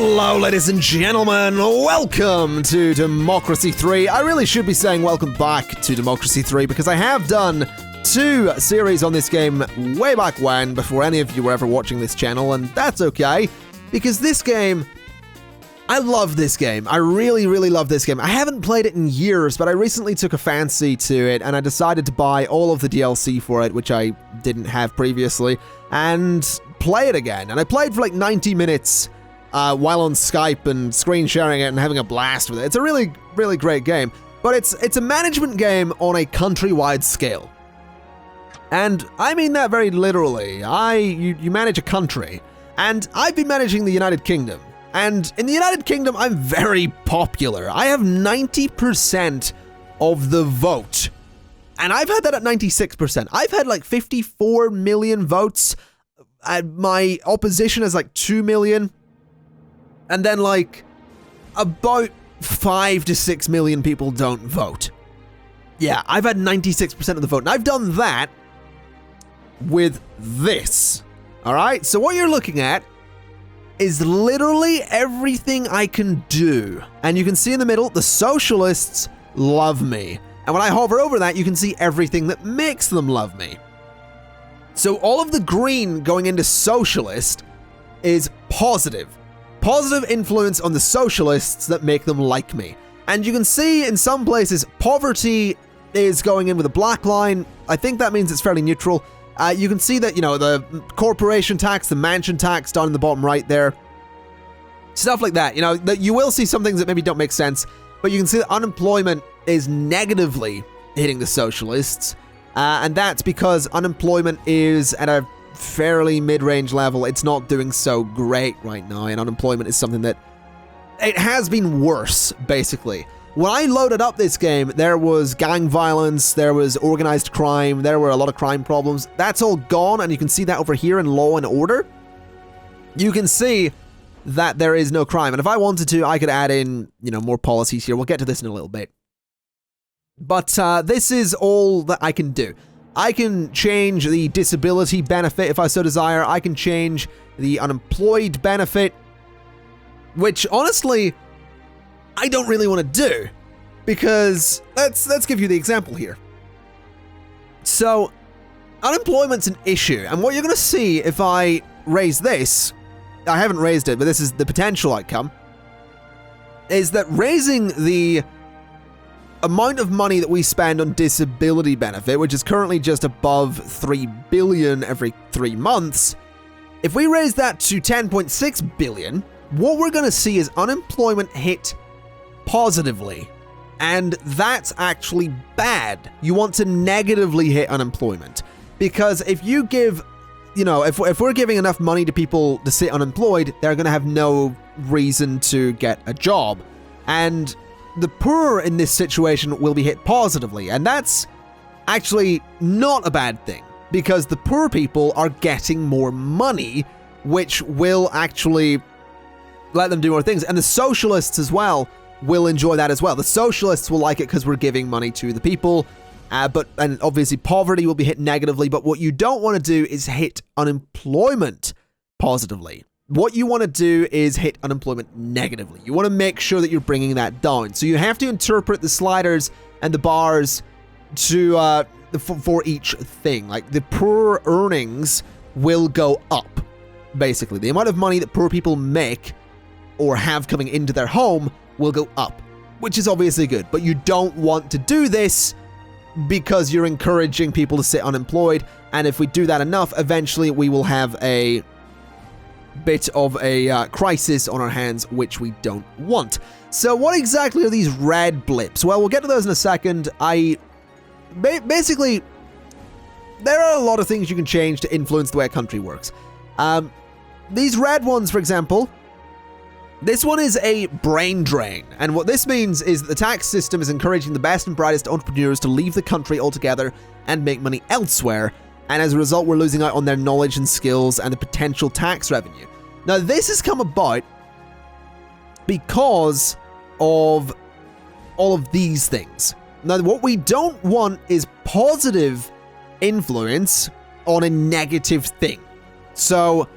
Hello, ladies and gentlemen. Welcome to Democracy 3. I really should be saying welcome back to Democracy 3 because I have done 2 series on this game way back when, before any of you were ever watching this channel, and that's okay, because this game, I love this game. I really, really love this game. I haven't played it in years, but I recently took a fancy to it, and I decided to buy all of the DLC for it, which I didn't have previously, and play it again. And I played for like 90 minutes while on Skype and screen sharing it and having a blast with it. It's a really, really great game, but it's a management game on a countrywide scale. And I mean that very literally. You manage a country, and I've been managing the United Kingdom. And in the United Kingdom, I'm very popular. I have 90% of the vote. And I've had that at 96%. I've had like 54 million votes. My opposition is like 2 million. And then like about 5 to 6 million people don't vote. Yeah, I've had 96% of the vote. And I've done that with this. All right? So what you're looking at is literally everything I can do. And you can see in the middle, the socialists love me. And when I hover over that, you can see everything that makes them love me. So all of the green going into socialist is positive. Positive influence on the socialists that make them like me. And you can see in some places, poverty is going in with a black line. I think that means it's fairly neutral. You can see that, you know, the corporation tax, the mansion tax down in the bottom right there. Stuff like that. You know, that you will see some things that maybe don't make sense, but you can see that unemployment is negatively hitting the socialists. And that's because unemployment is at a fairly mid-range level. It's not doing so great right now, and unemployment is something that it has been worse, basically. When I loaded up this game, there was gang violence, there was organized crime, there were a lot of crime problems. That's all gone, and you can see that over here in Law and Order. You can see that there is no crime, and if I wanted to, I could add in, you know, more policies here. We'll get to this in a little bit. But this is all that I can do. I can change the disability benefit if I so desire. I can change the unemployed benefit, which honestly, I don't really want to do, because let's give you the example here. So, unemployment's an issue, and what you're going to see if I raise this, I haven't raised it, but this is the potential outcome, is that raising the amount of money that we spend on disability benefit, which is currently just above 3 billion every 3 months, if we raise that to 10.6 billion, what we're going to see is unemployment hit positively, and that's actually bad. You want to negatively hit unemployment, because if you give, you know, if we're giving enough money to people to sit unemployed, they're going to have no reason to get a job, and the poor in this situation will be hit positively, and that's actually not a bad thing, because the poor people are getting more money, which will actually let them do more things, and the socialists as well will enjoy that as well. The socialists will like it because we're giving money to the people, and obviously poverty will be hit negatively, but what you don't want to do is hit unemployment positively. What you want to do is hit unemployment negatively. You want to make sure that you're bringing that down. So you have to interpret the sliders and the bars to for each thing. Like the poor earnings will go up, basically. The amount of money that poor people make or have coming into their home will go up, which is obviously good, but you don't want to do this because you're encouraging people to sit unemployed, and if we do that enough, eventually we will have a bit of a crisis on our hands, which we don't want. So what exactly are these red blips? Well, we'll get to those in a second. Basically, there are a lot of things you can change to influence the way a country works. These red ones, for example, this one is a brain drain, and what this means is that the tax system is encouraging the best and brightest entrepreneurs to leave the country altogether and make money elsewhere, and as a result, we're losing out on their knowledge and skills and the potential tax revenue. Now, this has come about because of all of these things. Now, what we don't want is positive influence on a negative thing. So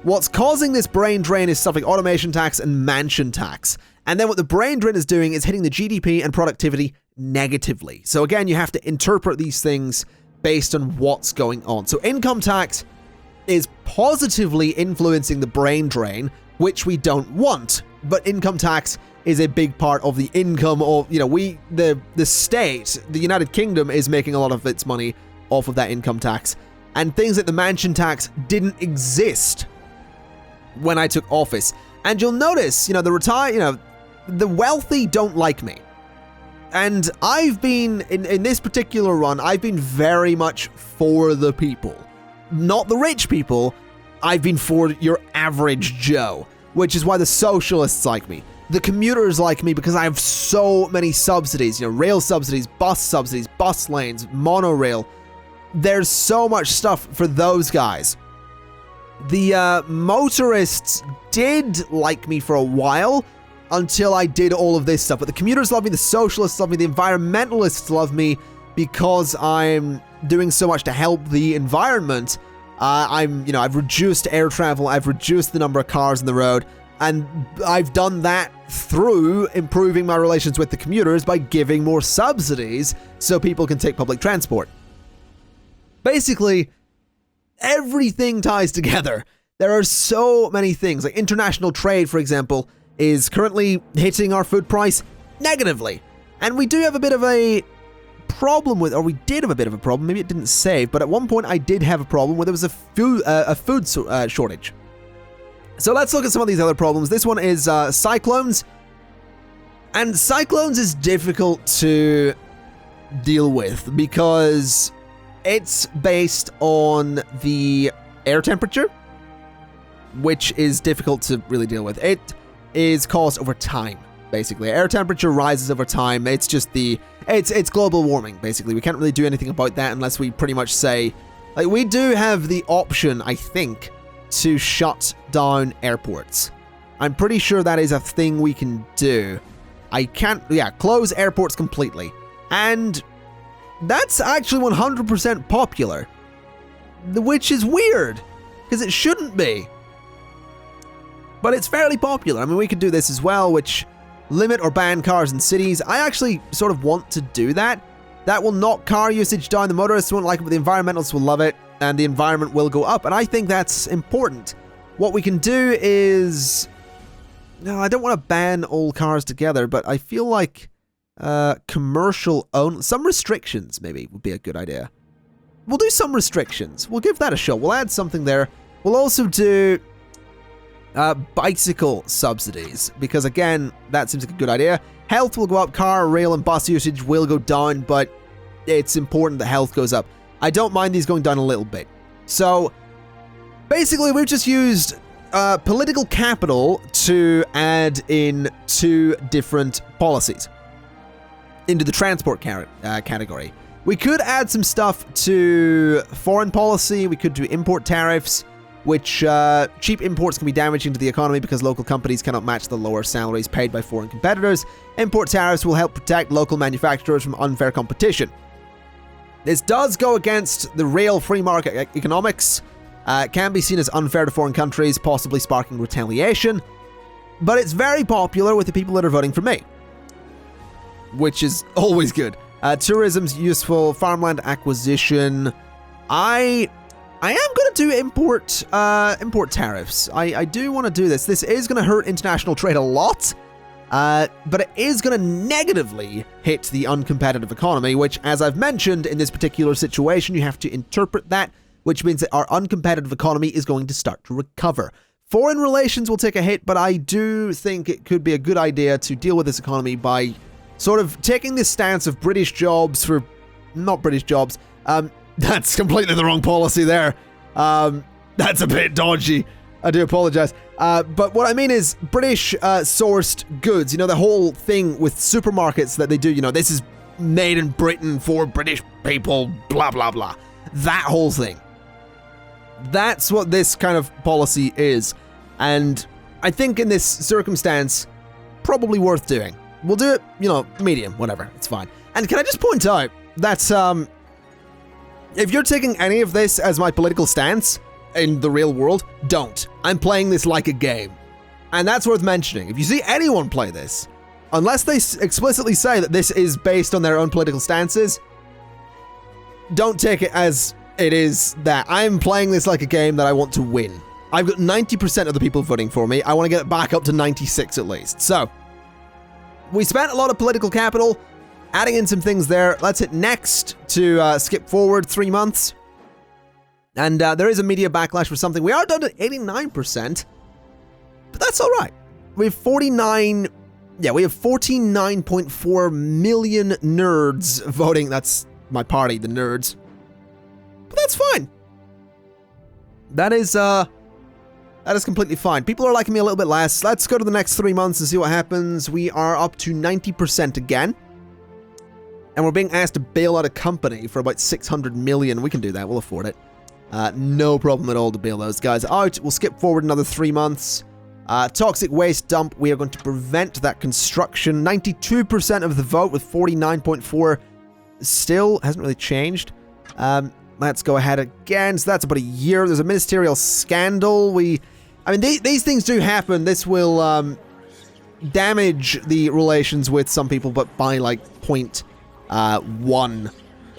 What's causing this brain drain is stuff like automation tax and mansion tax. And then what the brain drain is doing is hitting the GDP and productivity negatively. So again, you have to interpret these things based on what's going on. So income tax is positively influencing the brain drain, which we don't want. But income tax is a big part of the income of, the state, the United Kingdom, is making a lot of its money off of that income tax. And things like the mansion tax didn't exist when I took office. And you'll notice, the wealthy don't like me. And I've been, in this particular run, I've been very much for the people. Not the rich people, I've been for your average Joe, which is why the socialists like me. The commuters like me because I have so many subsidies, rail subsidies, bus lanes, monorail. There's so much stuff for those guys. The motorists did like me for a while until I did all of this stuff. But the commuters love me, the socialists love me, the environmentalists love me because I'm doing so much to help the environment. I've reduced air travel, I've reduced the number of cars on the road, and I've done that through improving my relations with the commuters by giving more subsidies so people can take public transport. Basically, everything ties together. There are so many things, like international trade, for example, is currently hitting our food price negatively. And we do have a bit of a problem with, or we did have a bit of a problem, maybe it didn't save, but at one point I did have a problem where there was a food shortage. So let's look at some of these other problems. This one is Cyclones. And Cyclones is difficult to deal with because it's based on the air temperature, which is difficult to really deal with. It is caused over time, basically. Air temperature rises over time. It's just it's global warming, basically. We can't really do anything about that unless we pretty much say, like, we do have the option, I think, to shut down airports. I'm pretty sure that is a thing we can do. Close airports completely. And that's actually 100% popular, which is weird, because it shouldn't be. But it's fairly popular. I mean, we could do this as well, which limit or ban cars in cities. I actually sort of want to do that. That will knock car usage down. The motorists won't like it, but the environmentalists will love it, and the environment will go up. And I think that's important. What we can do is... No, I don't want to ban all cars together, but I feel like commercial own... Some restrictions, maybe, would be a good idea. We'll do some restrictions. We'll give that a shot. We'll add something there. We'll also do... bicycle subsidies, because again, that seems like a good idea. Health will go up, car, rail, and bus usage will go down, but it's important that health goes up. I don't mind these going down a little bit. So, basically, we've just used political capital to add in two different policies into the transport category. We could add some stuff to foreign policy. We could do import tariffs, which cheap imports can be damaging to the economy because local companies cannot match the lower salaries paid by foreign competitors. Import tariffs will help protect local manufacturers from unfair competition. This does go against the real free market economics. It can be seen as unfair to foreign countries, possibly sparking retaliation. But it's very popular with the people that are voting for me, which is always good. Tourism's useful. Farmland acquisition. I am going to do import tariffs. I do want to do this. This is going to hurt international trade a lot, but it is going to negatively hit the uncompetitive economy, which, as I've mentioned, in this particular situation, you have to interpret that, which means that our uncompetitive economy is going to start to recover. Foreign relations will take a hit, but I do think it could be a good idea to deal with this economy by sort of taking this stance of British jobs for not British jobs. That's completely the wrong policy there. That's a bit dodgy. I do apologize. But what I mean is British sourced goods. You know, the whole thing with supermarkets that they do, this is made in Britain for British people, blah, blah, blah. That whole thing. That's what this kind of policy is. And I think in this circumstance, probably worth doing. We'll do it, medium, whatever. It's fine. And can I just point out that, if you're taking any of this as my political stance, in the real world, don't. I'm playing this like a game. And that's worth mentioning. If you see anyone play this, unless they explicitly say that this is based on their own political stances, don't take it as it is that. I'm playing this like a game that I want to win. I've got 90% of the people voting for me. I want to get it back up to 96 at least. So, we spent a lot of political capital, adding in some things there. Let's hit next to skip forward 3 months. And there is a media backlash for something. We are down to 89%, but that's all right. We have 49.4 million nerds voting. That's my party, the nerds. But that's fine. That is completely fine. People are liking me a little bit less. Let's go to the next 3 months and see what happens. We are up to 90% again. And we're being asked to bail out a company for about 600 million. We can do that. We'll afford it. No problem at all to bail those guys out. We'll skip forward another 3 months. Toxic waste dump. We are going to prevent that construction. 92% of the vote with 49.4. Still hasn't really changed. Let's go ahead again. So that's about a year. There's a ministerial scandal. I mean, these things do happen. This will damage the relations with some people, but by like 0.1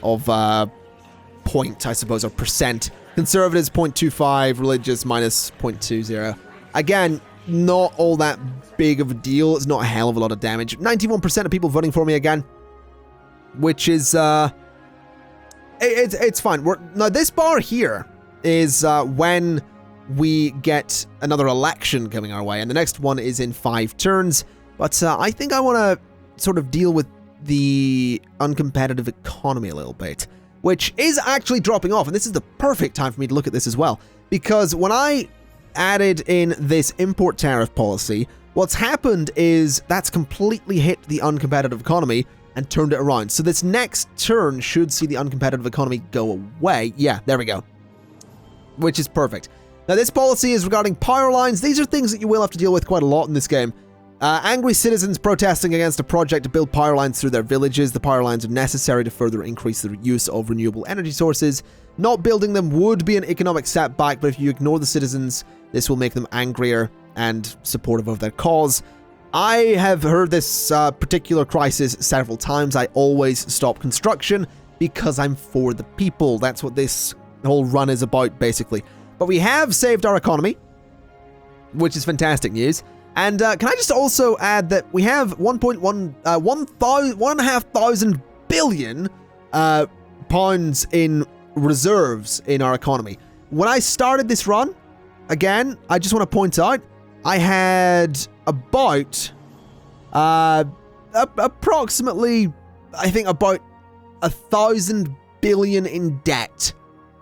of point, I suppose, or percent. Conservatives 0.25, religious minus 0.20. Again, not all that big of a deal. It's not a hell of a lot of damage. 91% of people voting for me again, which is it's fine. Now this bar here is when we get another election coming our way, and the next one is in 5 turns. But I think I want to sort of deal with the uncompetitive economy a little bit, which is actually dropping off, and this is the perfect time for me to look at this as well, because when I added in this import tariff policy, what's happened is that's completely hit the uncompetitive economy and turned it around. So this next turn should see the uncompetitive economy go away. Yeah, there we go. Which is perfect. Now this policy is regarding power lines. These are things that you will have to deal with quite a lot in this game. Angry citizens protesting against a project to build power lines through their villages. The power lines are necessary to further increase the use of renewable energy sources. Not building them would be an economic setback, but if you ignore the citizens, this will make them angrier and supportive of their cause. I have heard this particular crisis several times. I always stop construction because I'm for the people. That's what this whole run is about, basically. But we have saved our economy, which is fantastic news. And can I just also add that we have 1,500 billion pounds in reserves in our economy. When I started this run, again, I just want to point out, I had about approximately, I think, about 1,000 billion in debt.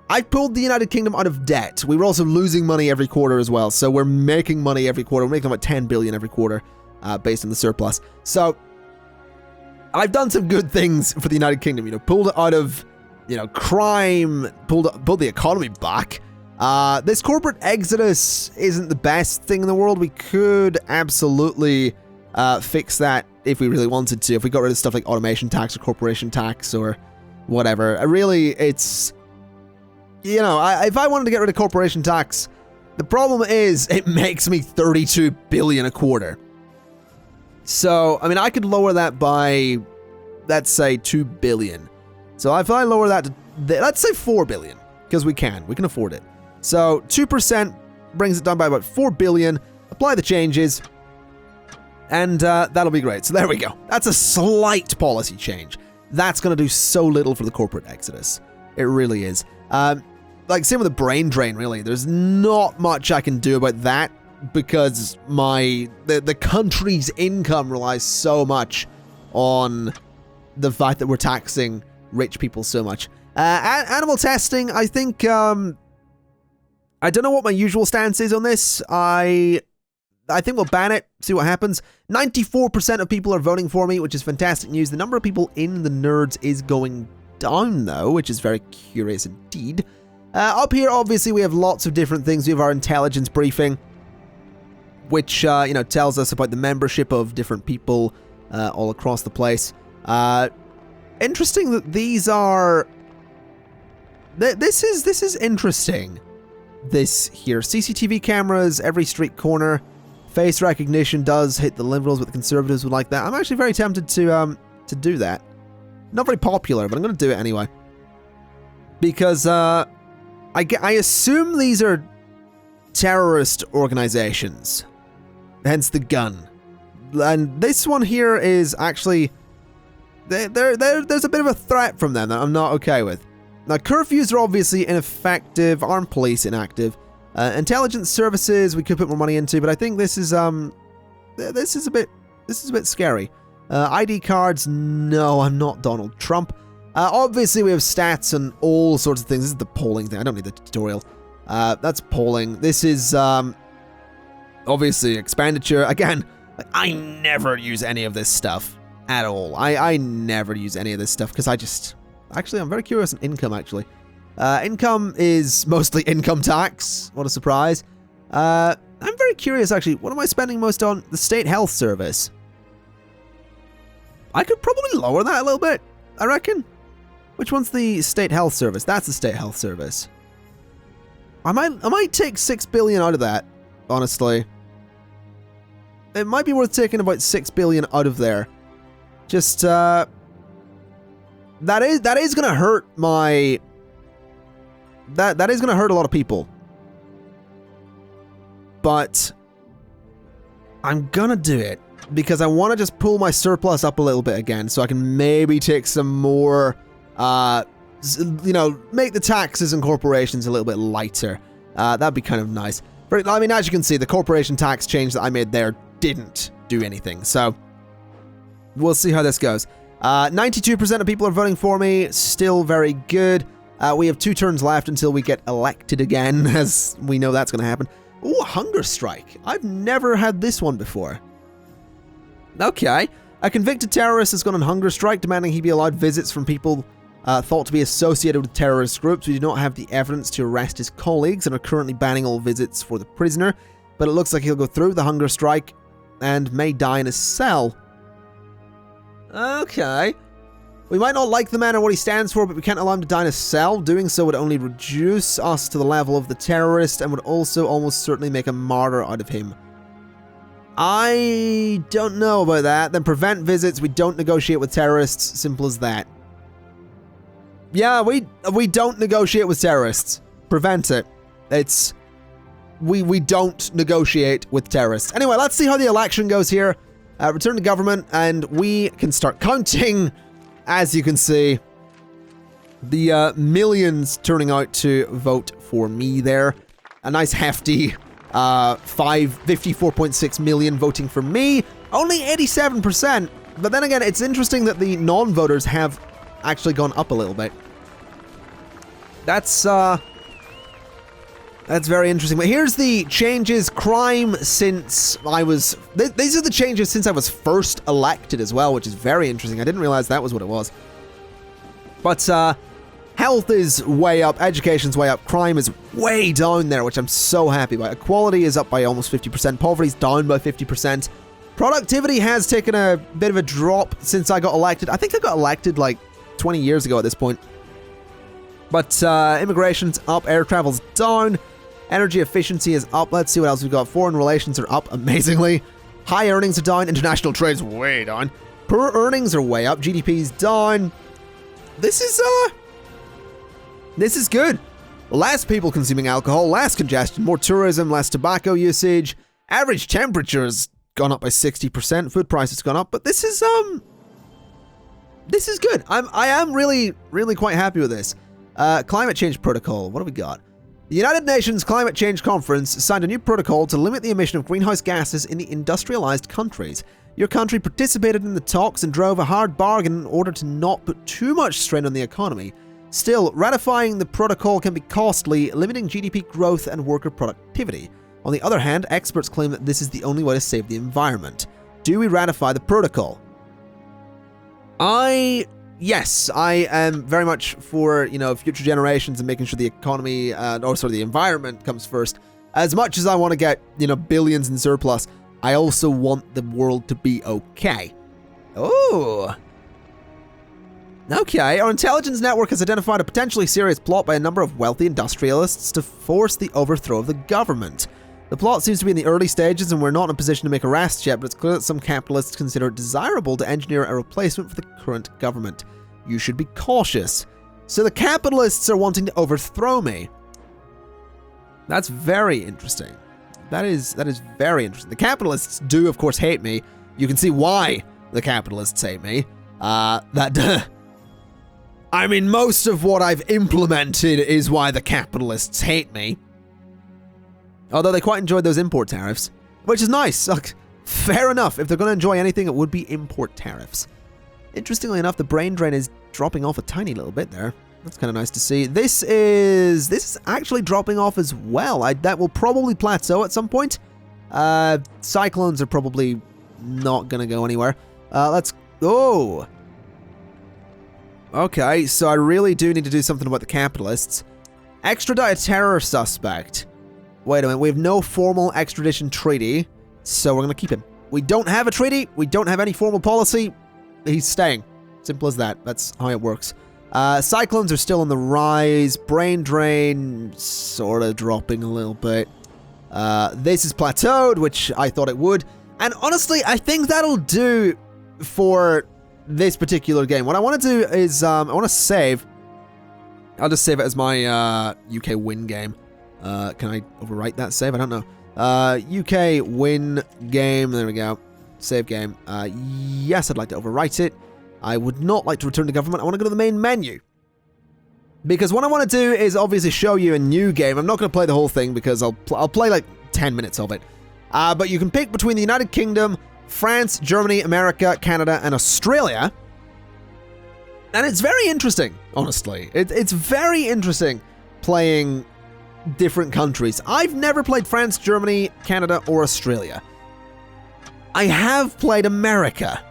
I pulled the United Kingdom out of debt. We were also losing money every quarter as well, so we're making money every quarter. We're making about 10 billion every quarter based on the surplus. So I've done some good things for the United Kingdom, pulled it out of, crime, pulled the economy back. This corporate exodus isn't the best thing in the world. We could absolutely fix that if we really wanted to, if we got rid of stuff like automation tax or corporation tax or whatever. Really, it's... if I wanted to get rid of corporation tax, the problem is it makes me 32 billion a quarter. So, I mean, I could lower that by, let's say, 2 billion. So if I lower that to, let's say 4 billion, because we can afford it. So 2% brings it down by about 4 billion. Apply the changes, and that'll be great. So there we go. That's a slight policy change. That's going to do so little for the corporate exodus. It really is. Same with the brain drain, really. There's not much I can do about that because the country's income relies so much on the fact that we're taxing rich people so much. Animal testing, I think, I don't know what my usual stance is on this. I think we'll ban it, see what happens. 94% of people are voting for me, which is fantastic news. The number of people in the nerds is going down, though, which is very curious indeed. Up here, obviously, we have lots of different things. We have our intelligence briefing, which, tells us about the membership of different people all across the place. Interesting that these are... This is interesting this here. CCTV cameras, every street corner. Face recognition does hit the Liberals, but the Conservatives would like that. I'm actually very tempted to do that. Not very popular, but I'm going to do it anyway. Because, I assume these are terrorist organizations. Hence the gun. And this one here is actually... There's a bit of a threat from them that I'm not okay with. Now, curfews are obviously ineffective, armed police inactive. Intelligence services we could put more money into, but I think this is a bit scary. ID cards, no, I'm not Donald Trump. Obviously we have stats and all sorts of things. This is the polling thing. I don't need the tutorial. That's polling. This is obviously expenditure. Again, I never use any of this stuff at all. I never use any of this stuff because actually I'm very curious on income actually. Income is mostly income tax. What a surprise. I'm very curious, actually. What am I spending most on? The State Health Service. I could probably lower that a little bit, I reckon. Which one's the State Health Service? That's the State Health Service. I might take 6 billion out of that, honestly. It might be worth taking about 6 billion out of there. Just, that is gonna hurt my... That is going to hurt a lot of people. But I'm going to do it because I want to just pull my surplus up a little bit again so I can maybe take some more, make the taxes and corporations a little bit lighter. That'd be kind of nice. I mean, as you can see, the corporation tax change that I made there didn't do anything. So we'll see how this goes. 92% of people are voting for me. Still very good. We have 2 turns left until we get elected again, as we know that's going to happen. Ooh, hunger strike. I've never had this one before. Okay. A convicted terrorist has gone on hunger strike, demanding he be allowed visits from people thought to be associated with terrorist groups. We do not have the evidence to arrest his colleagues and are currently banning all visits for the prisoner, but it looks like he'll go through the hunger strike and may die in his cell. Okay. We might not like the man or what he stands for, but we can't allow him to die in a cell. Doing so would only reduce us to the level of the terrorist and would also almost certainly make a martyr out of him. I don't know about that. Then prevent visits. We don't negotiate with terrorists. Simple as that. Yeah, we don't negotiate with terrorists. Prevent it. It's... We don't negotiate with terrorists. Anyway, let's see how the election goes here. Return to government, and we can start counting... As you can see, the millions turning out to vote for me there. A nice hefty 54.6 million voting for me. Only 87%. But then again, it's interesting that the non-voters have actually gone up a little bit. That's very interesting. But here's the changes. Crime since I was... These are the changes since I was first elected as well, which is very interesting. I didn't realize that was what it was. But health is way up. Education's way up. Crime is way down there, which I'm so happy about. Equality is up by almost 50%. Poverty's down by 50%. Productivity has taken a bit of a drop since I got elected. I think I got elected like 20 years ago at this point. But immigration's up. Air travel's down. Energy efficiency is up. Let's see what else we've got. Foreign relations are up amazingly. High earnings are down. International trade's way down. Per earnings are way up. GDP's down. This is good. Less people consuming alcohol, less congestion, more tourism, less tobacco usage. Average temperature's gone up by 60%. Food prices gone up, but this is good. I am really quite happy with this. Climate change protocol. What have we got? The United Nations Climate Change Conference signed a new protocol to limit the emission of greenhouse gases in the industrialized countries. Your country participated in the talks and drove a hard bargain in order to not put too much strain on the economy. Still, ratifying the protocol can be costly, limiting GDP growth and worker productivity. On the other hand, experts claim that this is the only way to save the environment. Do we ratify the protocol? Yes, I am very much for, future generations and making sure the economy, the environment comes first. As much as I want to get, billions in surplus, I also want the world to be okay. Oh. Okay, our intelligence network has identified a potentially serious plot by a number of wealthy industrialists to force the overthrow of the government. The plot seems to be in the early stages and we're not in a position to make arrests yet, but it's clear that some capitalists consider it desirable to engineer a replacement for the current government. You should be cautious. So the capitalists are wanting to overthrow me. That's very interesting. That is very interesting. The capitalists do, of course, hate me. You can see why the capitalists hate me. I mean, most of what I've implemented is why the capitalists hate me. Although they quite enjoyed those import tariffs, which is nice. Look, fair enough. If they're going to enjoy anything, it would be import tariffs. Interestingly enough, the brain drain is dropping off a tiny little bit there. That's kind of nice to see. This is actually dropping off as well. That will probably plateau at some point. Cyclones are probably not going to go anywhere. Let's go. Okay, so I really do need to do something about the capitalists. Extradite a terror suspect. Wait a minute, we have no formal extradition treaty, so we're going to keep him. We don't have a treaty. We don't have any formal policy. He's staying. Simple as that. That's how it works. Cyclones are still on the rise. Brain drain, sort of dropping a little bit. This is plateaued, which I thought it would. And honestly, I think that'll do for this particular game. What I want to do is, I want to save. I'll just save it as my UK win game. Can I overwrite that save? I don't know. UK win game. There we go. Save game. Yes, I'd like to overwrite it. I would not like to return to government. I want to go to the main menu. Because what I want to do is obviously show you a new game. I'm not going to play the whole thing because I'll play like 10 minutes of it. But you can pick between the United Kingdom, France, Germany, America, Canada, and Australia. And it's very interesting, honestly. It's very interesting playing different countries. I've never played France, Germany, Canada, or Australia. I have played America.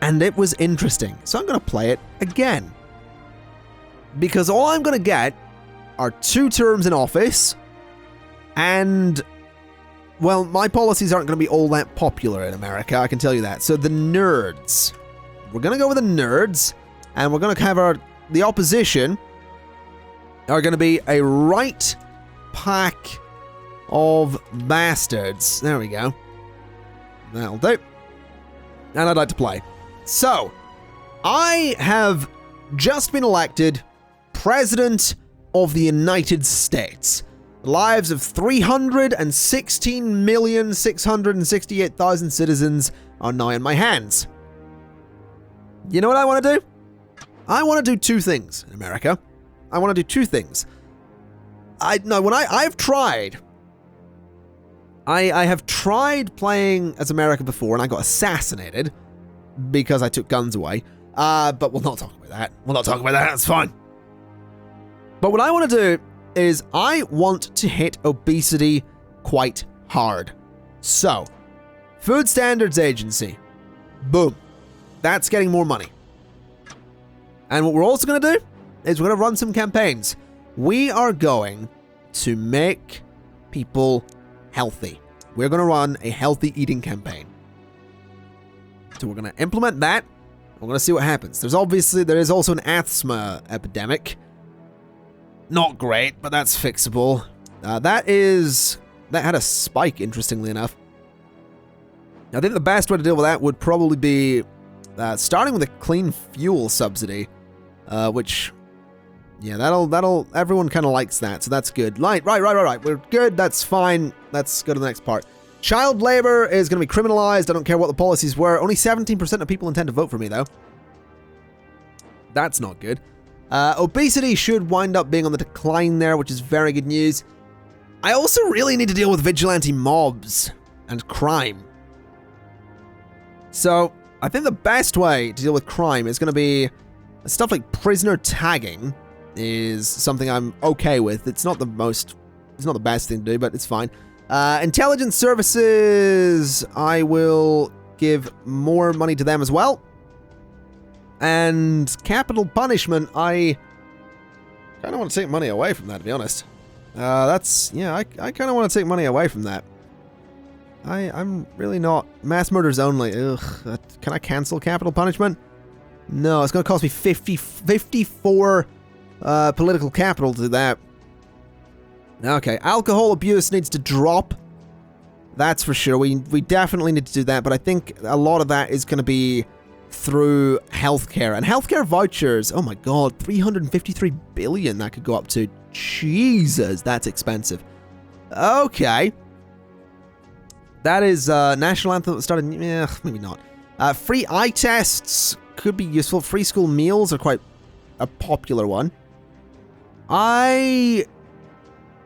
And it was interesting. So I'm going to play it again. Because all I'm going to get are 2 terms in office. And, well, my policies aren't going to be all that popular in America, I can tell you that. So the nerds. We're going to go with the nerds. And we're going to have the opposition are going to be a right pack of bastards. There we go. That'll do. And I'd like to play. So, I have just been elected President of the United States. The lives of 316,668,000 citizens are now in my hands. You know what I want to do? I want to do 2 things in America. I want to do 2 things. I have tried. I have tried playing as America before, and I got assassinated because I took guns away. But we'll not talk about that. We'll not talk about that. That's fine. But what I want to do is I want to hit obesity quite hard. So, Food Standards Agency. Boom. That's getting more money. And what we're also going to do is we're going to run some campaigns. We are going to make people healthy. We're going to run a healthy eating campaign. So we're going to implement that. We're going to see what happens. There is also an asthma epidemic. Not great, but that's fixable. That had a spike, interestingly enough. I think the best way to deal with that would probably be starting with a clean fuel subsidy, which, yeah, that'll everyone kind of likes that, so that's good. Right. We're good. That's fine. Let's go to the next part. Child labor is going to be criminalized. I don't care what the policies were. Only 17% of people intend to vote for me, though. That's not good. Obesity should wind up being on the decline there, which is very good news. I also really need to deal with vigilante mobs and crime. So, I think the best way to deal with crime is going to be stuff like prisoner tagging is something I'm okay with. It's not the best thing to do, but it's fine. Intelligence services, I will give more money to them as well. And capital punishment, I kind of want to take money away from that, to be honest. I kind of want to take money away from that. I'm really not. Mass murders only. Ugh. Can I cancel capital punishment? No, it's going to cost me 54 political capital to do that. Okay, alcohol abuse needs to drop. That's for sure. We definitely need to do that, but I think a lot of that is going to be through healthcare. And healthcare vouchers, oh my god, 353 billion that could go up to. Jesus, that's expensive. Okay. That is national anthem started, maybe not. Free eye tests could be useful. Free school meals are quite a popular one. I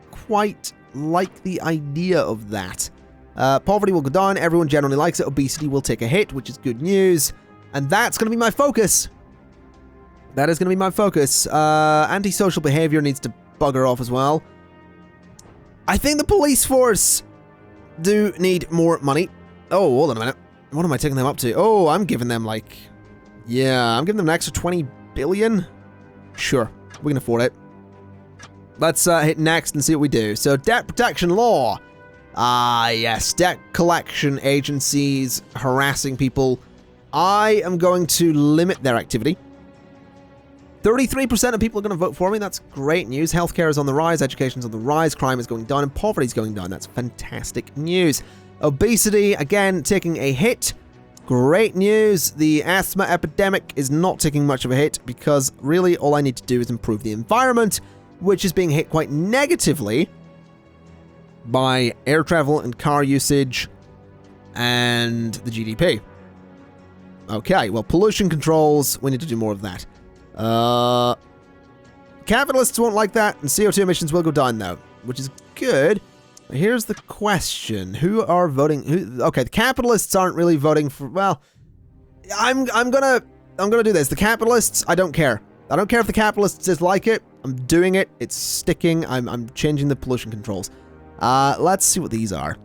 quite like the idea of that. Poverty will go down. Everyone generally likes it. Obesity will take a hit, which is good news. And that's going to be my focus. That is going to be my focus. Antisocial behavior needs to bugger off as well. I think the police force do need more money. Oh, hold on a minute. What am I taking them up to? Oh, I'm giving them like... Yeah, I'm giving them an extra 20 billion. Sure, we can afford it. Let's hit next and see what we do. So, Dep Protection Law. Yes, debt collection agencies harassing people. I am going to limit their activity. 33% of people are going to vote for me. That's great news. Healthcare is on the rise, education is on the rise, crime is going down, and poverty is going down. That's fantastic news. Obesity, again, taking a hit. Great news. The asthma epidemic is not taking much of a hit because really all I need to do is improve the environment, which is being hit quite negatively by air travel and car usage and the GDP. Okay, well, pollution controls, we need to do more of that. Capitalists won't like that, and CO2 emissions will go down, though, which is good. Here's the question. Who are voting? Okay, the capitalists aren't really voting for... Well, I'm gonna do this. The capitalists, I don't care. I don't care if the capitalists dislike it. I'm doing it. It's sticking. I'm changing the pollution controls. Let's see what these are.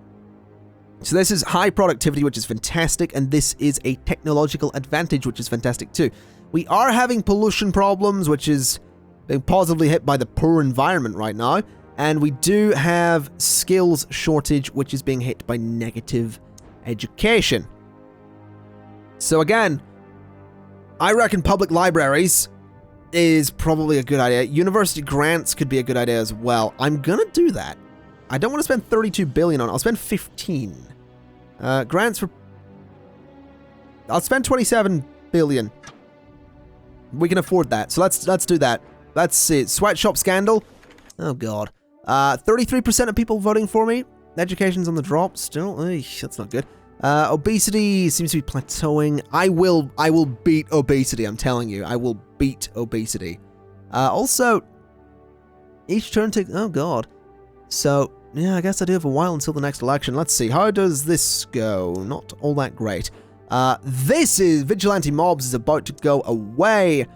So this is high productivity, which is fantastic, and this is a technological advantage, which is fantastic too. We are having pollution problems, which is being positively hit by the poor environment right now, and we do have skills shortage, which is being hit by negative education. So again, I reckon public libraries is probably a good idea. University grants could be a good idea as well. I'm gonna do that. I don't want to spend 32 billion on it. I'll spend 15. Grants for... I'll spend 27 billion. We can afford that. So let's do that. Let's see. Sweatshop scandal. Oh god. 33% of people voting for me. Education's on the drop still. Eesh, that's not good. Obesity seems to be plateauing. I will beat obesity, I'm telling you. I will beat obesity. Also, each turn takes... Oh god. So, yeah, I guess I do have a while until the next election. Let's see. How does this go? Not all that great. This is... Vigilante mobs is about to go away.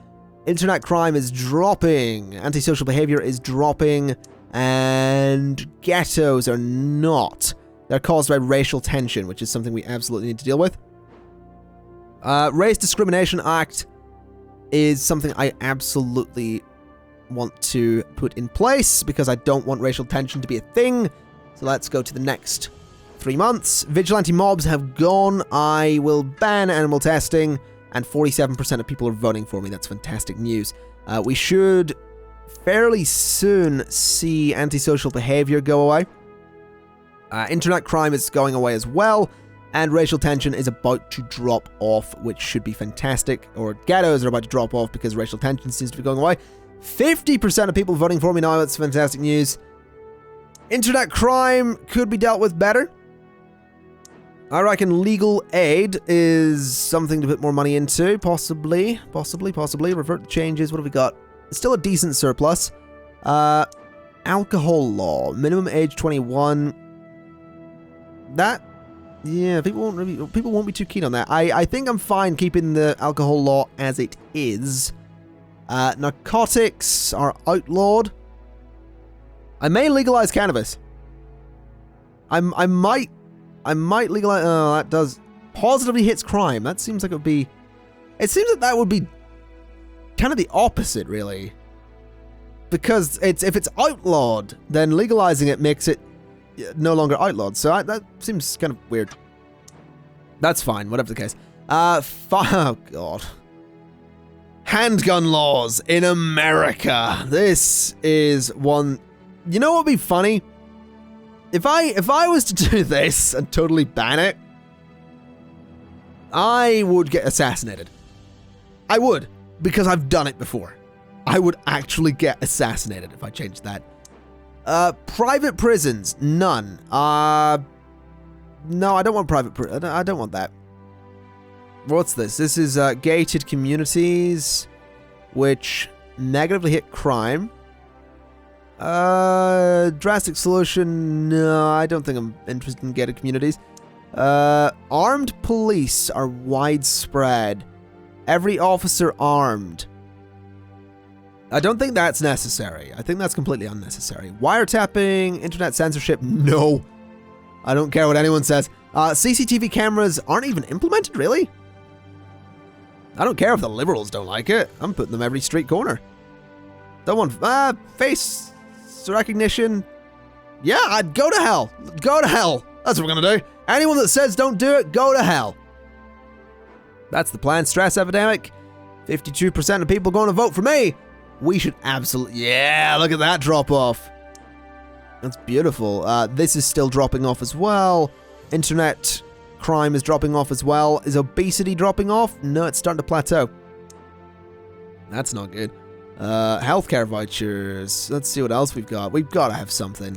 Internet crime is dropping. Antisocial behavior is dropping. And ghettos are not. They're caused by racial tension, which is something we absolutely need to deal with. Race Discrimination Act is something I absolutely want to put in place because I don't want racial tension to be a thing. So let's go to the next 3 months. Vigilante mobs have gone. I will ban animal testing, and 47% of people are voting for me. That's fantastic news. We should fairly soon see antisocial behavior go away. Internet crime is going away as well, and racial tension is about to drop off, which should be fantastic. Or ghettos are about to drop off because racial tension seems to be going away. 50% of people voting for me now. That's fantastic news. Internet crime could be dealt with better. I reckon legal aid is something to put more money into. Possibly. Revert the changes. What have we got? It's still a decent surplus. Alcohol law. Minimum age 21. That... Yeah, people won't be too keen on that. I think I'm fine keeping the alcohol law as it is. Narcotics are outlawed. I may legalize cannabis. I might legalize... Oh, that does... Positively hits crime. That seems like it would be... It seems that would be kind of the opposite, really. Because if it's outlawed, then legalizing it makes it no longer outlawed. So that seems kind of weird. That's fine, whatever the case. Oh, God. Handgun laws in America. This is one... You know what would be funny? If I was to do this and totally ban it, I would get assassinated. I would, because I've done it before. I would actually get assassinated if I changed that. Private prisons, none. No, I don't want private I don't want that. What's this? This is gated communities, which negatively hit crime. Drastic solution, no, I don't think I'm interested in gated communities. Armed police are widespread. Every officer armed. I don't think that's necessary. I think that's completely unnecessary. Wiretapping, internet censorship, no. I don't care what anyone says. CCTV cameras aren't even implemented, really? I don't care if the liberals don't like it. I'm putting them every street corner. Don't want face recognition. Yeah, I'd go to hell. Go to hell. That's what we're gonna do. Anyone that says don't do it, go to hell. That's the plan. Stress epidemic. 52% of people going to vote for me. We should absolutely... Yeah, look at that drop off. That's beautiful. This is still dropping off as well. Internet crime is dropping off as well. Is obesity dropping off? No, it's starting to plateau. That's not good. Healthcare vouchers. Let's see what else we've got. We've got to have something.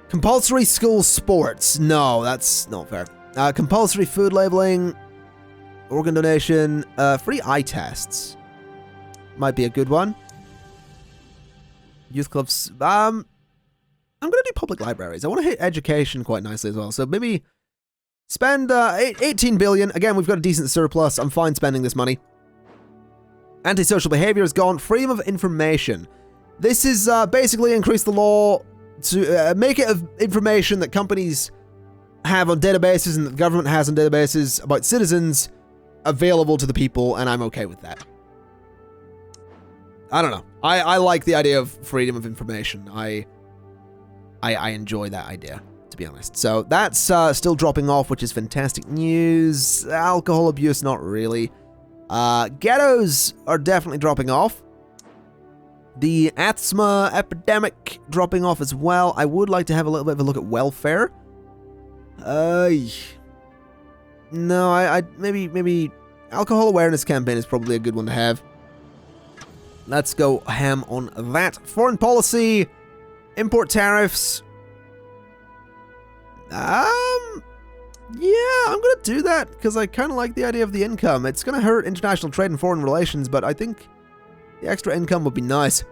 Compulsory school sports. No, that's not fair. Compulsory food labeling. Organ donation. Free eye tests. Might be a good one. Youth clubs. I'm going to do public libraries. I want to hit education quite nicely as well. So maybe spend 18 billion. Again, we've got a decent surplus. I'm fine spending this money. Antisocial behavior is gone. Freedom of information. This is basically increase the law to make it of information that companies have on databases and that the government has on databases about citizens available to the people, and I'm okay with that. I don't know. I like the idea of freedom of information. I enjoy that idea, to be honest. So that's still dropping off, which is fantastic news. Alcohol abuse, not really. Ghettos are definitely dropping off. The asthma epidemic dropping off as well. I would like to have a little bit of a look at welfare. No, I maybe alcohol awareness campaign is probably a good one to have. Let's go ham on that. Foreign policy, import tariffs. Yeah, I'm going to do that because I kind of like the idea of the income. It's going to hurt international trade and foreign relations, but I think the extra income would be nice.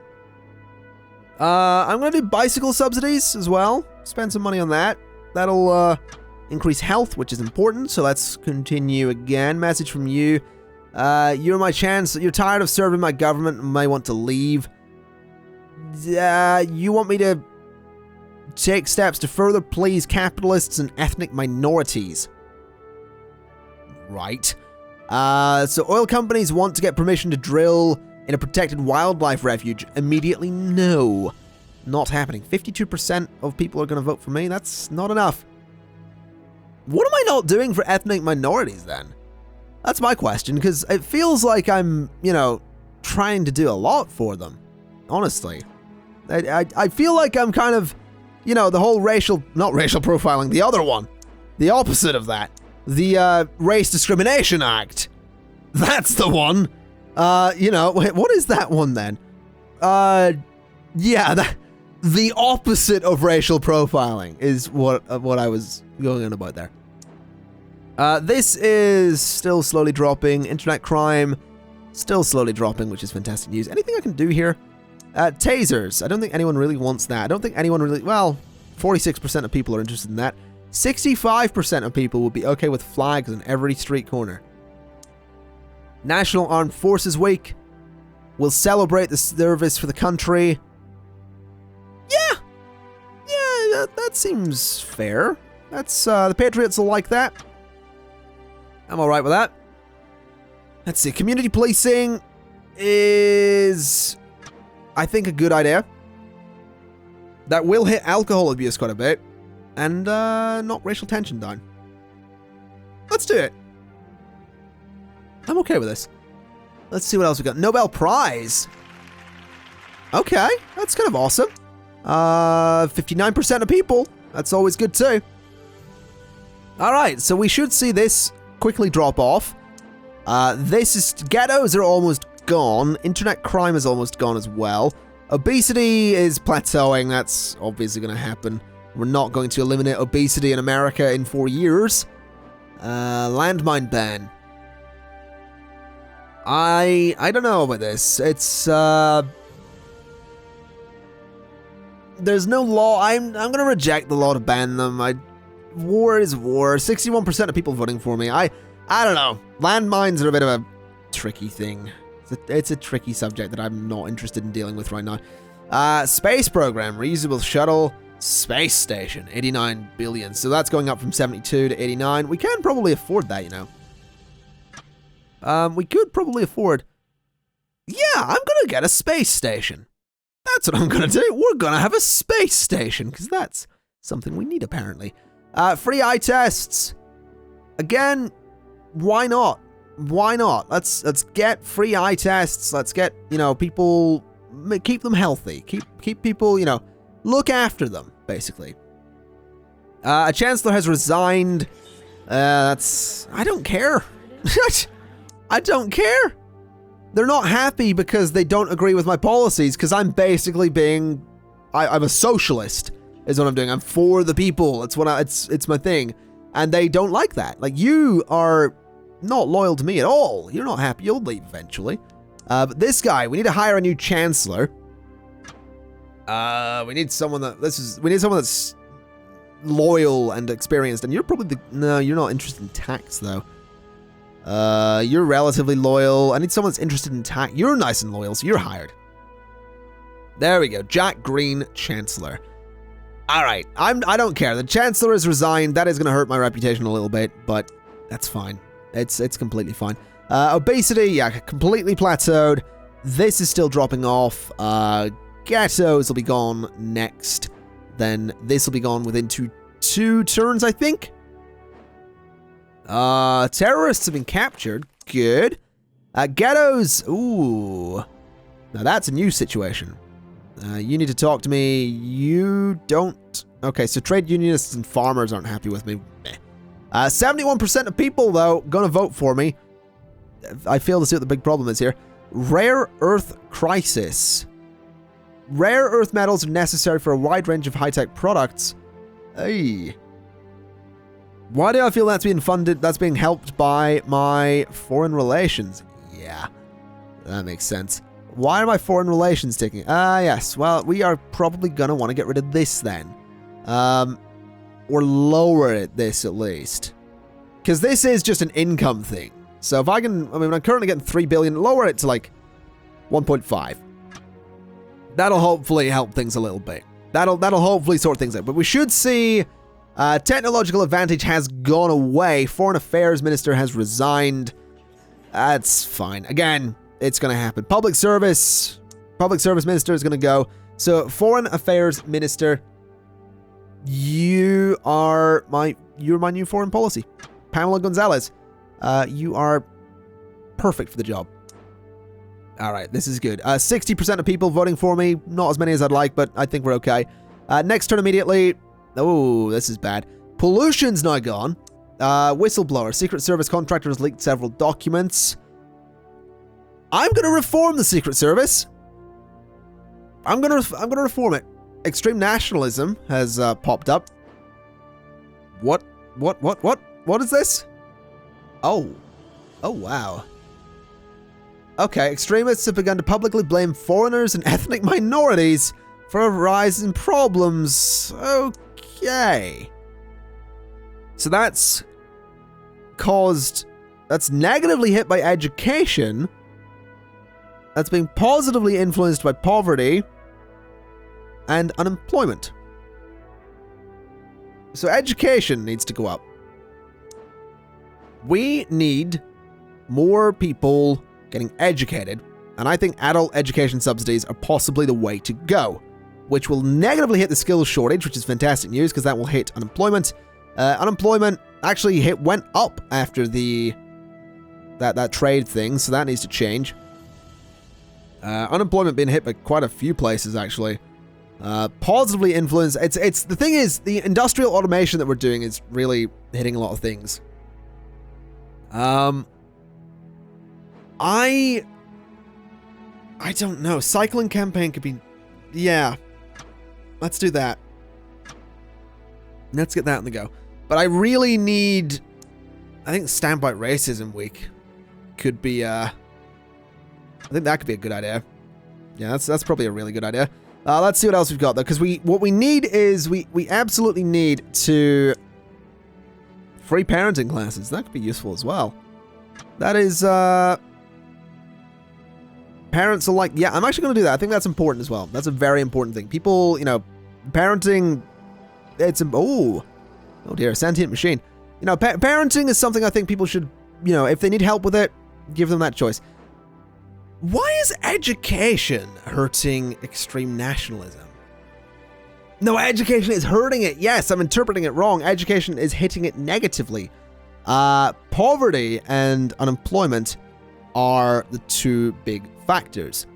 I'm going to do bicycle subsidies as well. Spend some money on that. That'll increase health, which is important. So let's continue again. Message from you. You're my chance. You're tired of serving my government and may want to leave. You want me to take steps to further please capitalists and ethnic minorities. Right. So oil companies want to get permission to drill in a protected wildlife refuge immediately. No. Not happening. 52% of people are going to vote for me. That's not enough. What am I not doing for ethnic minorities then? That's my question, because it feels like I'm, trying to do a lot for them. Honestly. I feel like I'm kind of, the whole not racial profiling, the other one. The opposite of that. The Race Discrimination Act. That's the one. Wait, what is that one then? Yeah, the opposite of racial profiling is what I was going on about there. This is still slowly dropping. Internet crime, still slowly dropping, which is fantastic news. Anything I can do here? Tasers. I don't think anyone really wants that. I don't think anyone really... Well, 46% of people are interested in that. 65% of people would be okay with flags on every street corner. National Armed Forces Week. We'll celebrate the service for the country. Yeah! Yeah, that seems fair. That's, the Patriots will like that. I'm alright with that. Let's see. Community policing is, I think, a good idea. That will hit alcohol abuse quite a bit. And knock racial tension down. Let's do it. I'm okay with this. Let's see what else we got. Nobel Prize. Okay, that's kind of awesome. 59% of people. That's always good too. All right, so we should see this quickly drop off. Ghettos are almost gone. Internet crime is almost gone as well. Obesity is plateauing. That's obviously going to happen. We're not going to eliminate obesity in America in 4 years. Landmine ban. I don't know about this. It's there's no law. I'm gonna reject the law to ban them. War is war. 61% of people voting for me. I don't know. Landmines are a bit of a tricky thing. It's a tricky subject that I'm not interested in dealing with right now. Space program, reusable shuttle, space station, 89 billion. So that's going up from 72 to 89. We can probably afford that, you know. We could probably afford. Yeah, I'm gonna get a space station. That's what I'm gonna do. We're gonna have a space station because that's something we need apparently. Free eye tests. Again, why not? Why not? Let's get free eye tests. Let's get, you know, people, keep them healthy. Keep people, you know, look after them basically. A chancellor has resigned. I don't care. I don't care. They're not happy because they don't agree with my policies because I'm basically being, I'm a socialist is what I'm doing. I'm for the people. It's what it's my thing. And they don't like that. Like, you are not loyal to me at all. You're not happy. You'll leave eventually. But this guy, we need to hire a new chancellor. We need someone that's loyal and experienced. And you're probably no, you're not interested in tax though. You're relatively loyal. I need someone that's interested in tax. You're nice and loyal, so you're hired. There we go. Jack Green, Chancellor. All right. I don't care. The Chancellor has resigned. That is going to hurt my reputation a little bit, but that's fine. It's completely fine. Obesity, yeah, completely plateaued. This is still dropping off. Ghettos will be gone next. Then this will be gone within two turns, I think. Terrorists have been captured. Good. Ghettos. Ooh. Now that's a new situation. You need to talk to me. You don't. Okay, so trade unionists and farmers aren't happy with me. 71% of people, though, gonna vote for me. I fail to see what the big problem is here. Rare earth crisis. Rare earth metals are necessary for a wide range of high-tech products. Hey. Why do I feel that's being funded? That's being helped by my foreign relations. Yeah, that makes sense. Why are my foreign relations ticking? Yes. Well, we are probably gonna want to get rid of this then, or lower it this at least, because this is just an income thing. So if I can, I mean, I'm currently getting 3 billion. Lower it to like 1.5. That'll hopefully help things a little bit. That'll hopefully sort things out. But we should see. Technological advantage has gone away. Foreign Affairs Minister has resigned. That's fine. Again, it's going to happen. Public Service Minister is going to go. So, Foreign Affairs Minister, you're my new foreign policy. Pamela Gonzalez, you are perfect for the job. All right, this is good. 60% of people voting for me. Not as many as I'd like, but I think we're okay. Next turn immediately. Oh, this is bad. Pollution's now gone. Whistleblower. Secret Service contractor has leaked several documents. I'm going to reform the Secret Service. I'm going to reform it. Extreme nationalism has popped up. What is this? Oh, wow. Okay, extremists have begun to publicly blame foreigners and ethnic minorities for a rise in problems. Okay. So that's negatively hit by education. That's being positively influenced by poverty and unemployment. So education needs to go up. We need more people getting educated, and I think adult education subsidies are possibly the way to go, which will negatively hit the skills shortage, which is fantastic news because that will hit unemployment. Unemployment actually went up after that trade thing, so that needs to change. Unemployment being hit by quite a few places, actually. Positively influenced. It's the thing is, the industrial automation that we're doing is really hitting a lot of things. I don't know. Cycling campaign could be... Yeah. Let's do that. Let's get that on the go. But I really need... I think Standby Racism Week could be... I think that could be a good idea. Yeah, that's probably a really good idea. Let's see what else we've got, though, because what we need is... We absolutely need to... Free parenting classes. That could be useful as well. That is... Parents are like... Yeah, I'm actually going to do that. I think that's important as well. That's a very important thing. People, you know... Parenting... It's... Oh dear, sentient machine. You know, parenting is something I think people should... You know, if they need help with it, give them that choice. Why is education hurting extreme nationalism? No, education is hurting it. Yes, I'm interpreting it wrong. Education is hitting it negatively. Poverty and unemployment are the two big factors.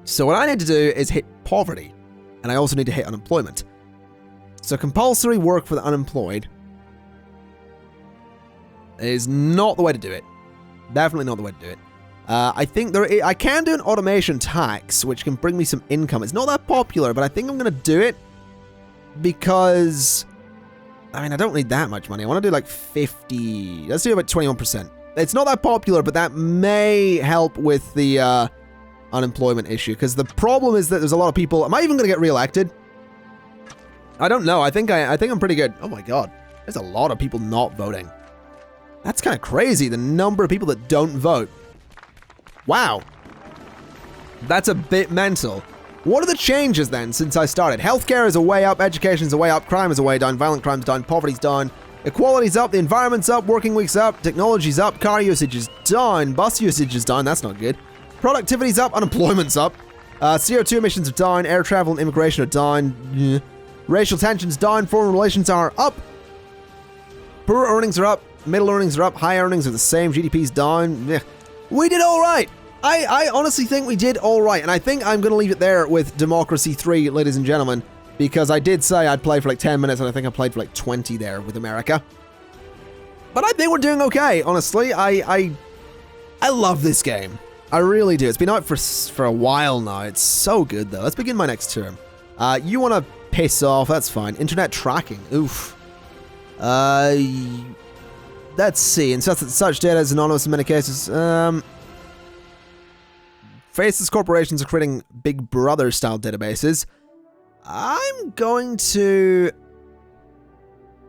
So what I need to do is hit poverty, and I also need to hit unemployment. So compulsory work for the unemployed is not the way to do it. Definitely not the way to do it. I think I can do an automation tax, which can bring me some income. It's not that popular, but I think I'm going to do it because, I mean, I don't need that much money. I want to do like 50. Let's do about 21%. It's not that popular, but that may help with the unemployment issue, because the problem is that there's a lot of people. Am I even going to get reelected? I don't know. I think I'm pretty good. Oh my god, there's a lot of people not voting. That's kind of crazy, the number of people that don't vote. Wow. That's a bit mental. What are the changes then since I started? Healthcare is a way up, education is a way up, crime is a way down, violent crime's down, poverty's down, equality's up, the environment's up, working week's up, technology's up, car usage is down, bus usage is down, that's not good. Productivity's up, unemployment's up, CO2 emissions are down, air travel and immigration are down, racial tensions down, foreign relations are up, poor earnings are up, middle earnings are up, high earnings are the same, GDP's down. We did all right. I honestly think we did all right, and I think I'm going to leave it there with Democracy 3, ladies and gentlemen, because I did say I'd play for like 10 minutes, and I think I played for like 20 there with America. But I think we're doing okay, honestly. I love this game. I really do. It's been out for a while now. It's so good, though. Let's begin my next term. You want to piss off, that's fine. Internet tracking, oof. Let's see. And such data is anonymous in many cases. Faceless corporations are creating Big Brother-style databases. I'm going to...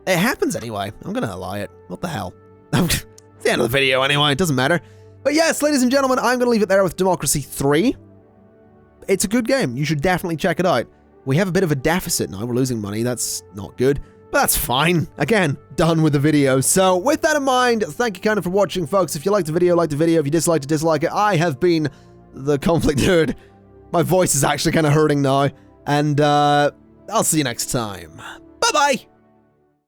It happens anyway. I'm going to allow it. What the hell? It's the end of the video anyway. It doesn't matter. But yes, ladies and gentlemen, I'm going to leave it there with Democracy 3. It's a good game. You should definitely check it out. We have a bit of a deficit now. We're losing money. That's not good. But that's fine. Again, done with the video. So with that in mind, thank you kind of for watching, folks. If you liked the video, like the video. If you disliked it, dislike it. I have been the Conflict Nerd. My voice is actually kind of hurting now. And I'll see you next time. Bye-bye!